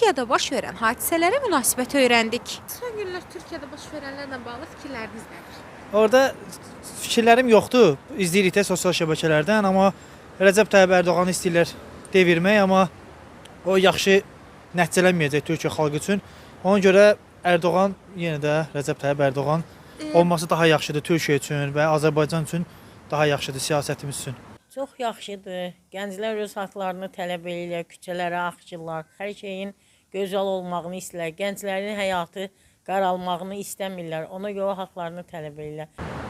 Türkiyədə baş verən hadisələrə münasibət öyrəndik. Son günlər Türkiyədə baş verənlərlə bağlı fikirləriniz nədir? Orada fikirlərim yoxdur. İzləyirik də sosial şəbəkələrdən, amma Rəcəb Tayyib Ərdoğanı istəyirlər devirmək, amma o yaxşı nəticələnməyəcək Türkiyə xalqı üçün. Ona görə Ərdoğan, yenə də Rəcəb Tayyib Ərdoğan olması daha yaxşıdır Türkiyə üçün və Azərbaycan üçün daha yaxşıdır siyasətimiz üçün. Çox yaxşıdır. Gənclər öz haqlarını tələb edirlər, küçələrə axışırlar. Hər şeyin gözəl olmağını istəyirlər. Gənclərin həyatı qaralmağını istəmirlər. Ona görə haqlarını tələb edirlər.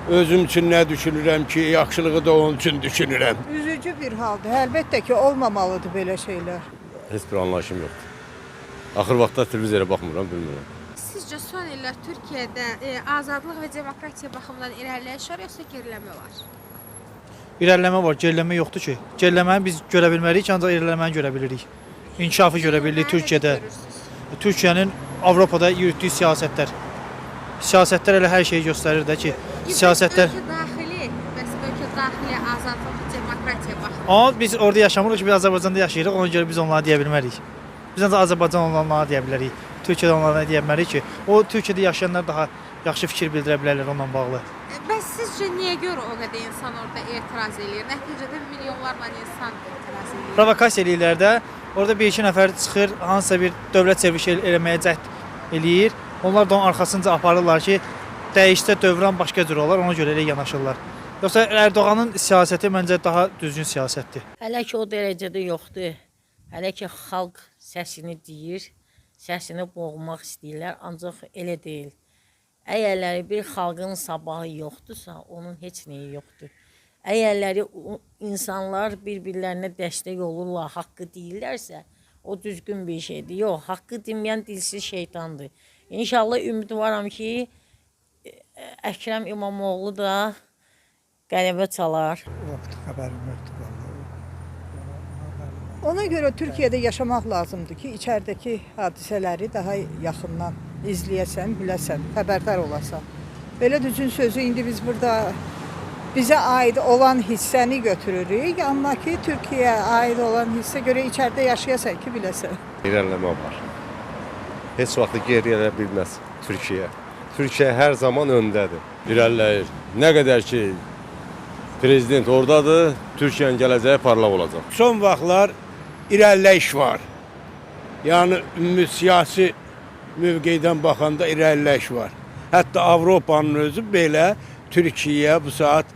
Özüm üçün nə düşünürəm ki, yaxşılığı da onun üçün düşünürəm. Üzücü bir haldır. Əlbəttə ki, olmamalıdır belə şeylər. Heç bir anlayışım yoxdur. Axır vaxtda televizora baxmıram, bilmirəm. Sizcə son illər Türkiyədə azadlıq və demokratiya baxımından irəliləyiş var, yoxsa geriləmə var? İrəliləmə var, geriləmə yoxdur ki. Geriləməni biz görə bilmərik, ancaq irəliləməni görə bilirik. İnkişafı görə bilirik Türkiyədə. Türkiyənin Avropada yürütdüyü siyasətlər. Siyasətlər elə hər şeyi göstərir də ki, siyasətlər... Ölkə daxili azadlıq, demokratiya baxımından. Amma biz orada yaşamırıq ki, biz Azərbaycanda yaşayırıq, ona görə biz onlara deyə bilmərik. Biz ancaq Azərbaycan onlara deyə bilərik. Türkiyədə onlara deyə bilmərik ki, o Türkiyədə yaşayanlar daha yaxşı fikir bildirə bilərlər onunla bağlı. Bəs sizcə niyə görə o qədər insan orada etiraz edir? Nəticədə milyonlarla insan etiraz edir. Provokasiya eləyirlər də, orada bir-iki nəfər çıxır, hansısa bir dövlət çevrilişi eləməyə cəhd eləyir. Onlar da onun arxasınca aparırlar ki, dəyişsə dövran başqa cür olar, ona görə elə yanaşırlar. Yoxsa Ərdoğanın siyasəti məncə daha düzgün siyasətdir. Hələ ki o dərəcədə yoxdur. Hələ ki xalq səsini deyir, səsini boğmaq istəyirlər, ancaq elə deyil. Əgərləri bir xalqın sabahı yoxdursa, onun heç nəyi yoxdur. Əgərləri insanlar bir-birlərinə dəstək olurlar, haqqı deyirlərsə, o düzgün bir şeydir. Yox, haqqı deməyən dilsiz şeytandır. İnşallah ümidvaram ki, Əkrəm İmamoğlu da qələbə çalar. Yoxdur, xəbərim yoxdur vallahi. Ona görə Türkiyədə yaşamaq lazımdır ki, içəridəki hadisələri daha yaxından izləyəsən, biləsən, xəbərdar olasan. Belə düzün sözü indi biz burada bizə aid olan hissəni götürürük, amma ki, Türkiyəyə aid olan hissə görə içəridə yaşayasan ki, biləsən. İrəliləmə var. Heç vaxt geriyə bilməz Türkiyə. Türkiyə hər zaman öndədir. İrəliləyir. Nə qədər ki, prezident oradadır, Türkiyənin gələcəyi parlaq olacaq. Son vaxtlar irəliləyiş var. Yəni, siyasi mövqeydən baxanda irəliləyiş var. Hətta Avropanın özü belə Türkiyə bu saat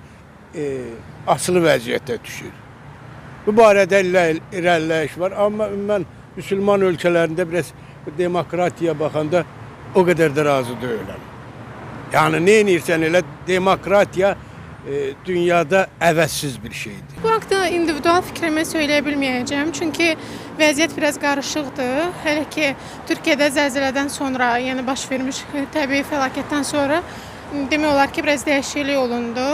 asılı vəziyyətə düşür. Bu barədə irəliləyiş var, amma mən müsəlman ölkələrində biraz demokratiya baxanda o qədər də razı deyiləm. Yəni, nə edirsən elə demokratiya dünyada əvəzsiz bir şeydir. Bu haqda individual fikrimi söyləyə bilməyəcəm. Çünki vəziyyət biraz qarışıqdır. Hələ ki, Türkiyədə zəlzələdən sonra, yəni baş vermiş təbii fəlakətdən sonra demək olar ki, biraz dəyişiklik olundu.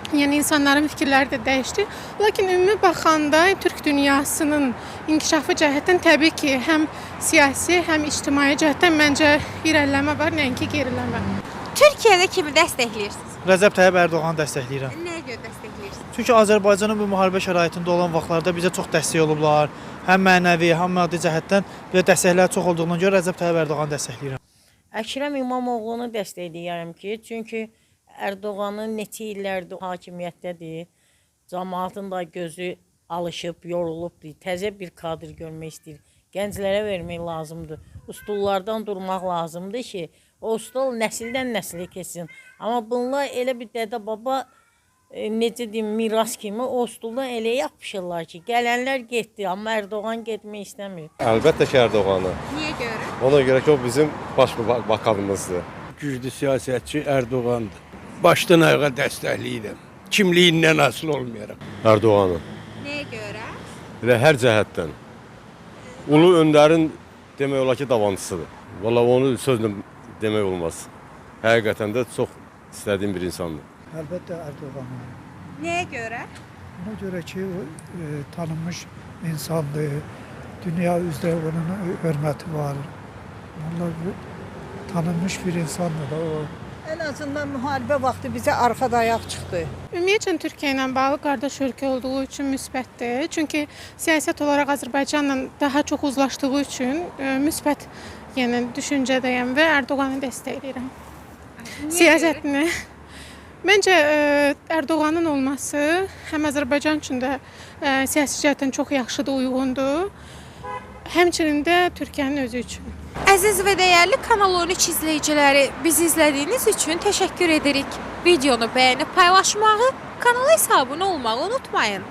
Yəni insanların fikirləri də dəyişdi. Lakin ümumi baxanda Türk dünyasının inkişafı cəhətdən təbii ki, həm siyasi, həm ictimai cəhətdən məncə irəliləmə var, nəinki geriləmə. Türkiyədə kimi dəstəkləyirsiniz? Rəcəb Tayyib Ərdoğanı dəstəkləyirəm. Nəyə görə dəstəkləyirsiniz? Çünki Azərbaycanın bu müharibə şəraitində olan vaxtlarda bizə çox dəstək olublar. Həm mənəvi, həm maddi cəhətdən belə dəstəklər çox olduğuna görə Rəcəb Tayyib Ərdoğanı dəstəkləyirəm. Əkrəm İmamoğlu'nu dəstəkləyirəm ki, çünki Ərdoğanın neçə illərdir hakimiyyətdədir. Cəmaatın da gözü alışıb, yorulubdur. Təzə bir kadr görmək istəyir. Gənclərə vermək lazımdır. Ustullardan durmaq lazımdır ki, o ustul nəsildən nəsilə keçsin. Amma bunlar elə bir dədə-baba, necə deyim, miras kimi o ustuldan elə yapışırlar ki, gələnlər getdi, amma Ərdoğan getmək istəmir. Əlbəttə ki, Ərdoğanı. Niyə görə? Ona görə ki, o bizim bakanımızdır. Güclü siyasətçi Ərdoğandır. Başdan ayağa dəstəkləyirəm. Kimliyindən asılı olmayaraq. Ərdoğanı. Nəyə görə? Elə hər cəhətdən. Ulu öndərin demək olar ki, davamçısıdır. Vallahi onu sözlə demək olmaz. Həqiqətən də çox istədiyim bir insandır. Əlbəttə Ərdoğan'a. Nəyə görə? Ona görə ki, o tanınmış insandır. Dünya üzrə onun hörməti var. Onlar tanınmış bir insandır da o. Ən azından müharibə vaxtı bizə arxada ayaq çıxdı. Ümumiyyətlə Türkiyə ilə bağlı qardaş ölkə olduğu üçün müsbətdir. Çünki siyasət olaraq Azərbaycanla daha çox uzlaşdığı üçün müsbət yəni düşüncədəyəm və Ərdoğanı dəstəkləyirəm. Siyasətini. Məncə Ərdoğanın olması həm Azərbaycan üçün də siyasi cəhətdən çox yaxşıdır, uyğundur. Həmçinin də Türkiyənin özü üçün. Əziz və dəyərli Kanal 13 izləyiciləri, bizi izlədiyiniz üçün təşəkkür edirik. Videonu bəyənib paylaşmağı, kanala abunə olmağı unutmayın.